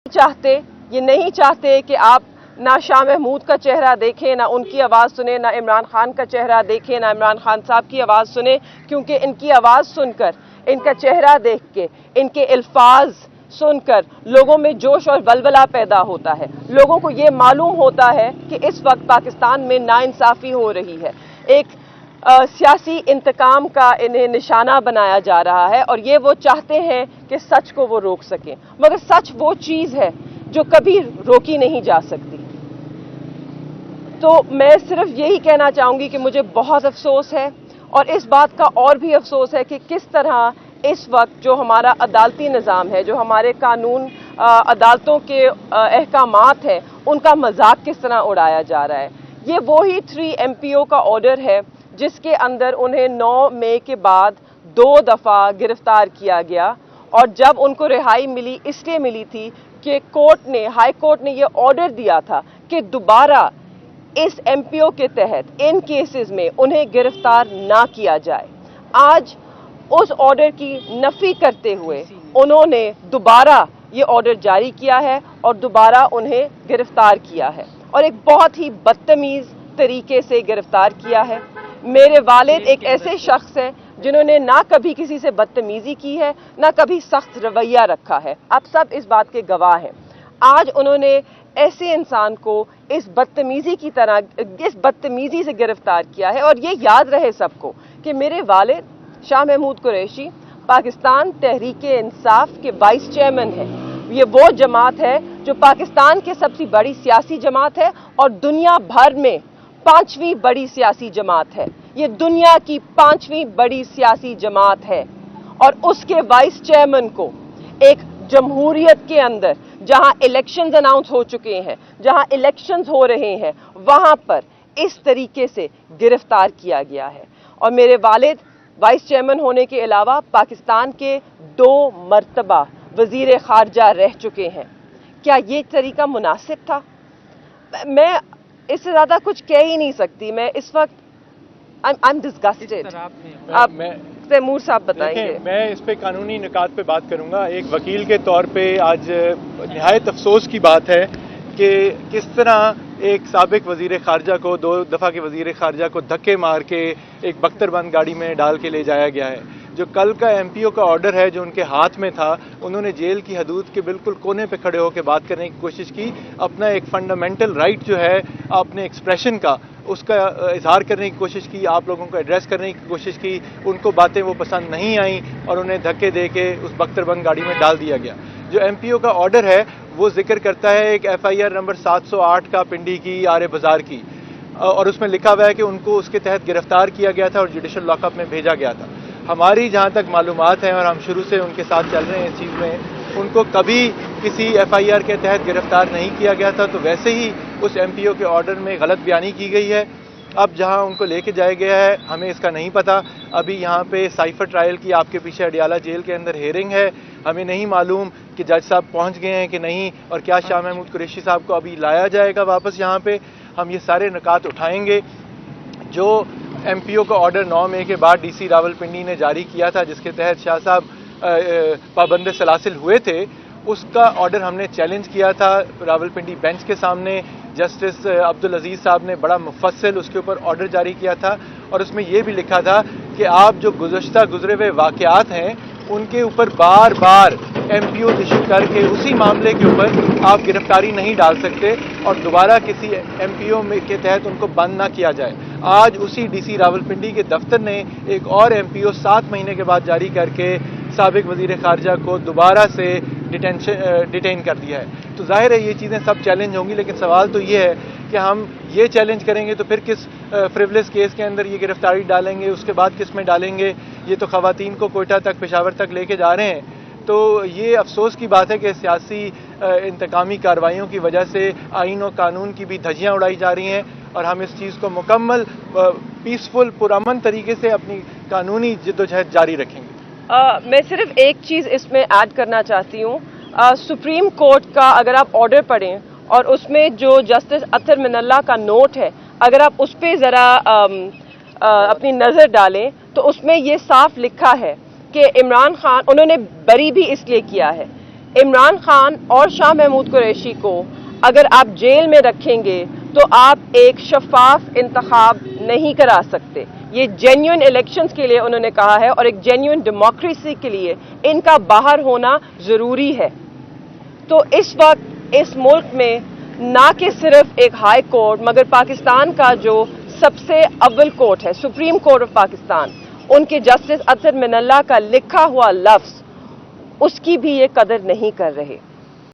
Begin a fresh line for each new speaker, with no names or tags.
चाहते, ये नहीं चाहते कि आप ना शाह महमूद का चेहरा देखें, ना उनकी आवाज़ सुने, ना इमरान खान का चेहरा देखें, ना इमरान खान साहब की आवाज़ सुने, क्योंकि इनकी आवाज़ सुनकर, इनका चेहरा देख के, इनके अल्फाज सुनकर लोगों में जोश और वलवला पैदा होता है। लोगों को ये मालूम होता है कि इस वक्त पाकिस्तान में नाइंसाफ़ी हो रही है, एक सियासी इंतकाम का इन्हें निशाना बनाया जा रहा है, और ये वो चाहते हैं कि सच को वो रोक सकें, मगर सच वो चीज़ है जो कभी रोकी नहीं जा सकती। तो मैं सिर्फ यही कहना चाहूँगी कि मुझे बहुत अफसोस है, और इस बात का और भी अफसोस है कि किस तरह इस वक्त जो हमारा अदालती निज़ाम है, जो हमारे कानून अदालतों के अहकामात हैं, उनका मजाक किस तरह उड़ाया जा रहा है। ये वही 3 MPO का ऑर्डर है जिसके अंदर उन्हें 9 मई के बाद 2 दफ़ा गिरफ्तार किया गया, और जब उनको रिहाई मिली इसलिए मिली थी कि हाई कोर्ट ने ये ऑर्डर दिया था कि दोबारा इस MPO के तहत इन केसेस में उन्हें गिरफ्तार ना किया जाए। आज उस ऑर्डर की नफी करते हुए उन्होंने दोबारा ये ऑर्डर जारी किया है और दोबारा उन्हें गिरफ्तार किया है, और एक बहुत ही बदतमीज़ तरीके से गिरफ्तार किया है। मेरे वालिद एक ऐसे शख्स हैं जिन्होंने ना कभी किसी से बदतमीज़ी की है, ना कभी सख्त रवैया रखा है। आप सब इस बात के गवाह हैं। आज उन्होंने ऐसे इंसान को इस बदतमीज़ी से गिरफ्तार किया है, और ये याद रहे सबको कि मेरे वालिद शाह महमूद कुरैशी पाकिस्तान तहरीक-ए-इंसाफ के वाइस चेयरमैन हैं। ये वो जमात है जो पाकिस्तान की सबसे बड़ी सियासी जमात है और दुनिया भर में 5वीं बड़ी सियासी जमात है। ये दुनिया की 5वीं बड़ी सियासी जमात है, और उसके वाइस चेयरमैन को एक जमहूरियत के अंदर जहां इलेक्शंस अनाउंस हो चुके हैं, जहां इलेक्शंस हो रहे हैं, वहां पर इस तरीके से गिरफ्तार किया गया है। और मेरे वालिद वाइस चेयरमैन होने के अलावा पाकिस्तान के 2 मरतबा वजीर खारजा रह चुके हैं। क्या ये तरीका मुनासिब था? मैं इससे ज़्यादा कुछ कह ही नहीं सकती। मैं इस वक्त आई एम डिस्गस्टेड। आप तैमूर साहब बताएंगे।
मैं इस पे कानूनी निकात पे बात करूंगा। एक वकील के तौर पे आज निहायत अफसोस की बात है कि किस तरह एक साबिक वजीर खारजा को 2 दफ़ा के वजीर खारजा को धक्के मार के एक बख्तरबंद गाड़ी में डाल के ले जाया गया है। जो कल का MPO का ऑर्डर है जो उनके हाथ में था, उन्होंने जेल की हदूद के बिल्कुल कोने पे खड़े होकर बात करने की कोशिश की। अपना एक फंडामेंटल राइट जो है अपने एक्सप्रेशन का, उसका इजहार करने की कोशिश की, आप लोगों को एड्रेस करने की कोशिश की। उनको बातें वो पसंद नहीं आई और उन्हें धक्के दे के उस बख्तरबंद गाड़ी में डाल दिया गया। जो MPO का ऑर्डर है वो जिक्र करता है एक FIR नंबर 708 का पिंडी की आरे बाजार की, और उसमें लिखा हुआ है कि उनको उसके तहत गिरफ्तार किया गया था और जुडिशल लॉकअप में भेजा गया था। हमारी जहाँ तक मालूमात हैं, और हम शुरू से उनके साथ चल रहे हैं इस चीज़ में, उनको कभी किसी FIR के तहत गिरफ्तार नहीं किया गया था। तो वैसे ही उस MPO के ऑर्डर में गलत बयानी की गई है। अब जहाँ उनको लेके जाया गया है हमें इसका नहीं पता। अभी यहाँ पे साइफर ट्रायल की आपके पीछे अडियाला जेल के अंदर हेयरिंग है। हमें नहीं मालूम कि जज साहब पहुँच गए हैं कि नहीं, और क्या शाह महमूद कुरैशी साहब को अभी लाया जाएगा वापस यहाँ पे। हम ये सारे निकात उठाएंगे। जो MPO का ऑर्डर 9 मई के बाद DC रावलपिंडी ने जारी किया था, जिसके तहत शाह साहब पाबंद सलासिल हुए थे, उसका ऑर्डर हमने चैलेंज किया था रावलपिंडी बेंच के सामने। जस्टिस अब्दुल अजीज़ साहब ने बड़ा मुफस्सिल उसके ऊपर ऑर्डर जारी किया था, और उसमें यह भी लिखा था कि आप जो गुज़रे हुए वाक़यात हैं उनके ऊपर बार बार MPO इशू करके उसी मामले के ऊपर आप गिरफ्तारी नहीं डाल सकते और दोबारा किसी MPO के तहत उनको बंद ना किया जाए। आज उसी DC रावलपिंडी के दफ्तर ने एक और MPO 7 महीने के बाद जारी करके साबिक वजीर खारजा को दोबारा से डिटेन कर दिया है। तो जाहिर है ये चीज़ें सब चैलेंज होंगी, लेकिन सवाल तो ये है कि हम ये चैलेंज करेंगे तो फिर किस फ्रिवलेस केस के अंदर ये गिरफ्तारी डालेंगे, उसके बाद किस में डालेंगे। ये तो ख़वातीन को कोयटा तक, पेशावर तक लेके जा रहे हैं। तो ये अफसोस की बात है कि सियासी इंतकामी कार्रवाइयों की वजह से आइन और कानून की भी धज्जियाँ उड़ाई जा रही हैं, और हम इस चीज़ को मुकम्मल पीसफुल पुरअमन तरीके से अपनी कानूनी जिद्दोजहद जारी रखेंगे।
मैं सिर्फ एक चीज़ इसमें ऐड करना चाहती हूँ। सुप्रीम कोर्ट का अगर आप ऑर्डर पढ़ें और उसमें जो जस्टिस अतर मिनल्ला का नोट है, अगर आप उस पर ज़रा अपनी नज़र डालें तो उसमें ये साफ लिखा है कि इमरान खान, उन्होंने बरी भी इसलिए किया है عمران خان اور شاہ محمود قریشی کو اگر آپ جیل میں رکھیں گے تو آپ ایک شفاف انتخاب نہیں کرا سکتے. یہ جینیون الیکشنز کے لیے انہوں نے کہا ہے اور ایک جینیون ڈیموکریسی کے لیے ان کا باہر ہونا ضروری ہے. تو اس وقت اس ملک میں نہ کہ صرف ایک ہائی کورٹ مگر پاکستان کا جو سب سے اول کورٹ ہے سپریم کورٹ آف پاکستان، ان کے جسٹس اطہر من اللہ کا لکھا ہوا لفظ اس کی بھی یہ قدر نہیں کر رہے.